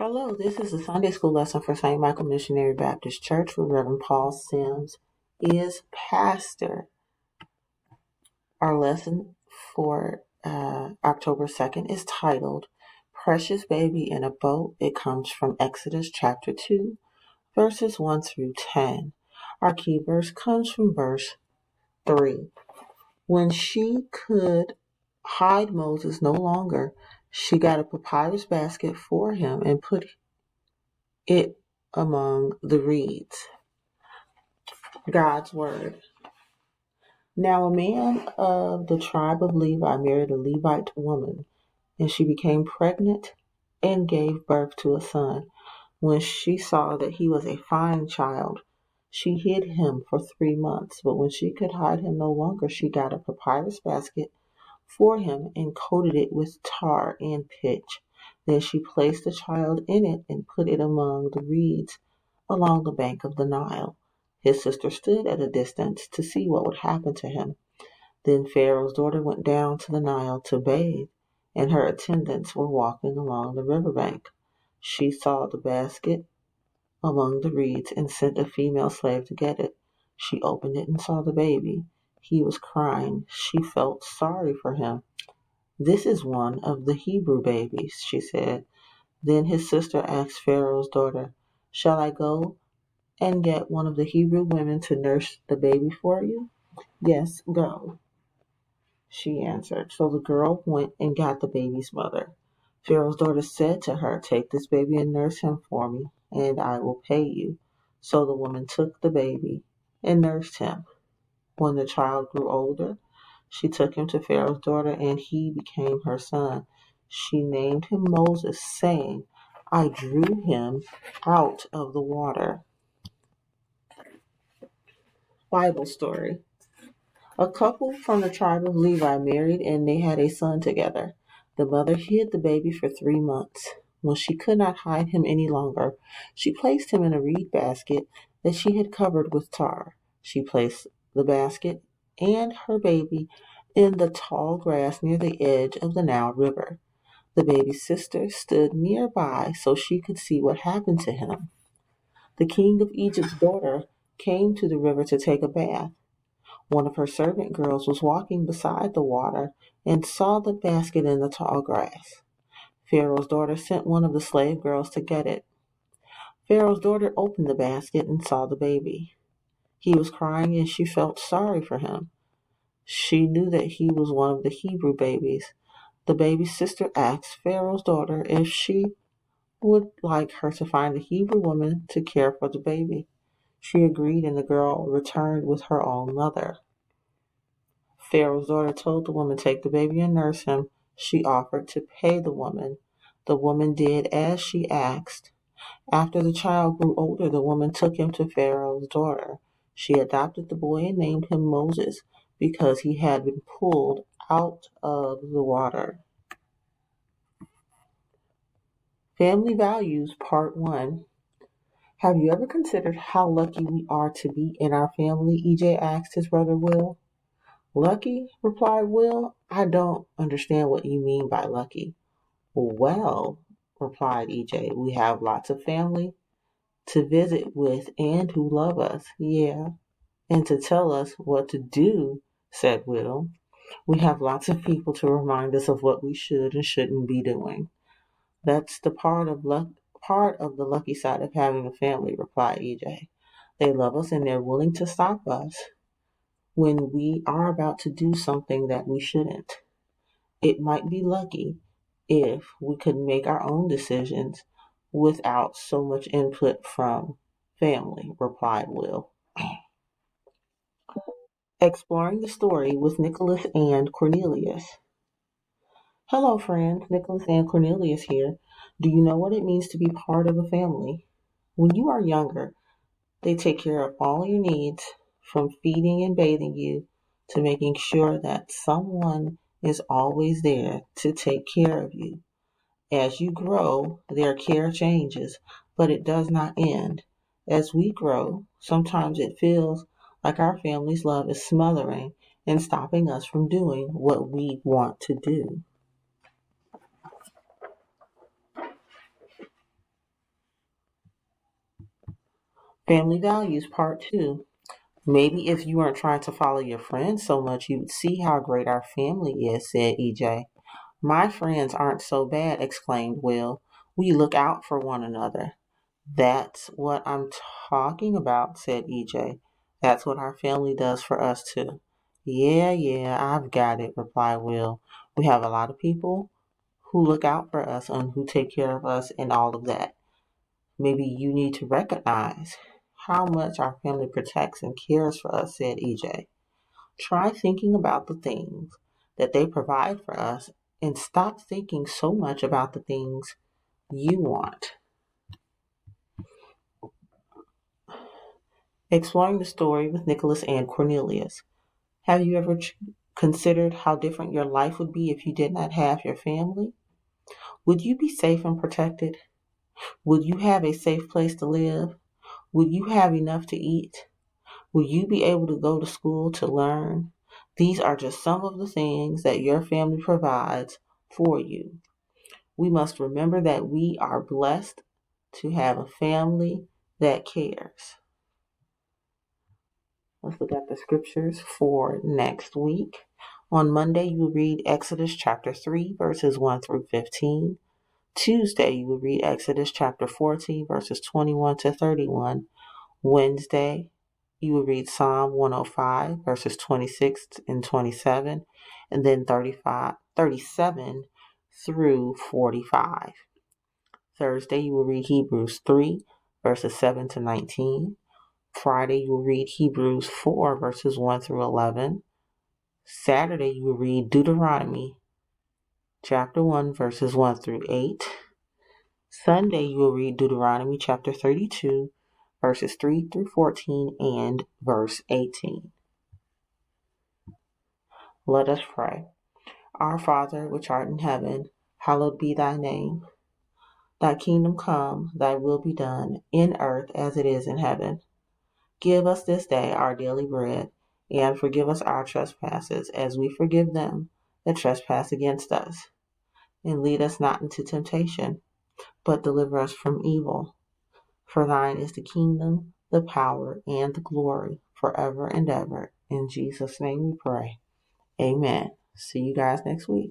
Hello, this is a Sunday school lesson for St. Michael Missionary Baptist Church where Reverend Paul Sims is pastor. Our lesson for October 2nd is titled Precious Baby in a Boat. It comes from Exodus chapter 2, verses 1 through 10. Our key verse comes from verse 3. When she could hide Moses no longer, she got a papyrus basket for him and put it among the reeds. God's word. Now a man of the tribe of Levi married a Levite woman, and she became pregnant and gave birth to a son. When she saw that he was a fine child, she hid him for 3 months. But when she could hide him no longer, she got a papyrus basket for him and coated it with tar and pitch. Then she placed the child in it and put it among the reeds along the bank of the Nile. His sister stood at a distance to see what would happen to him. Then Pharaoh's daughter went down to the Nile to bathe, and her attendants were walking along the river bank. She saw the basket among the reeds and sent a female slave to get it. She opened it and saw the baby. He was crying. She felt sorry for him. "This is one of the Hebrew babies," she said. Then his sister asked Pharaoh's daughter, "Shall I go and get one of the Hebrew women to nurse the baby for you?" "Yes, go," she answered. So the girl went and got the baby's mother. Pharaoh's daughter said to her, "Take this baby and nurse him for me, and I will pay you." So the woman took the baby and nursed him. When the child grew older, she took him to Pharaoh's daughter, and he became her son. She named him Moses, saying, "I drew him out of the water." Bible story. A couple from the tribe of Levi married, and they had a son together. The mother hid the baby for 3 months. When she could not hide him any longer, she placed him in a reed basket that she had covered with tar. She placed the basket and her baby in the tall grass near the edge of the Nile River. The baby's sister stood nearby so she could see what happened to him. The king of Egypt's daughter came to the river to take a bath. One of her servant girls was walking beside the water and saw the basket in the tall grass. Pharaoh's daughter sent one of the slave girls to get it. Pharaoh's daughter opened the basket and saw the baby. He was crying and she felt sorry for him. She knew that he was one of the Hebrew babies. The baby's sister asked Pharaoh's daughter if she would like her to find a Hebrew woman to care for the baby. She agreed, and the girl returned with her own mother. Pharaoh's daughter told the woman, "Take the baby and nurse him." She offered to pay the woman. The woman did as she asked. After the child grew older, the woman took him to Pharaoh's daughter. She adopted the boy and named him Moses because he had been pulled out of the water. Family Values, Part 1. Have you ever considered how lucky we are to be in our family? EJ asked his brother Will. "Lucky?" replied Will. "I don't understand what you mean by lucky." "Well," replied EJ, "we have lots of family to visit with and who love us." "Yeah, and to tell us what to do," said Will. "We have lots of people to remind us of what we should and shouldn't be doing." "That's the part of the lucky side of having a family," replied EJ. "They love us and they're willing to stop us when we are about to do something that we shouldn't. It might be lucky if we could make our own decisions without so much input from family," replied Will. Exploring the story with Nicholas and Cornelius. Hello, friends. Nicholas and Cornelius here. Do you know what it means to be part of a family? When you are younger, they take care of all your needs, from feeding and bathing you to making sure that someone is always there to take care of you. As you grow, their care changes, but it does not end. As we grow, sometimes it feels like our family's love is smothering and stopping us from doing what we want to do. Family values, part 2. Maybe if you weren't trying to follow your friends so much, you'd see how great our family is, said EJ. My friends aren't so bad, exclaimed Will. We look out for one another. That's what I'm talking about, said EJ. That's what our family does for us, too. Yeah, I've got it, replied Will. We have a lot of people who look out for us and who take care of us and all of that. Maybe you need to recognize how much our family protects and cares for us, said EJ. Try thinking about the things that they provide for us and stop thinking so much about the things you want. Exploring the story with Nicholas and Cornelius. Have you ever considered how different your life would be if you did not have your family? Would you be safe and protected? Would you have a safe place to live? Would you have enough to eat? Will you be able to go to school to learn? These are just some of the things that your family provides for you. We must remember that we are blessed to have a family that cares. Let's look at the scriptures for next week. On Monday, you will read Exodus chapter 3, verses 1 through 15. Tuesday, you will read Exodus chapter 14, verses 21 to 31. Wednesday, you will read Psalm 105, verses 26 and 27, and then 37 through 45. Thursday, you will read Hebrews 3, verses 7 to 19. Friday, you will read Hebrews 4, verses 1 through 11. Saturday, you will read Deuteronomy chapter 1, verses 1 through 8. Sunday, you will read Deuteronomy chapter 32, verses 3 through 14, and verse 18. Let us pray. Our Father, which art in heaven, hallowed be thy name. Thy kingdom come, thy will be done, in earth as it is in heaven. Give us this day our daily bread, and forgive us our trespasses, as we forgive them that trespass against us. And lead us not into temptation, but deliver us from evil. For thine is the kingdom, the power, and the glory, forever and ever. In Jesus' name we pray. Amen. See you guys next week.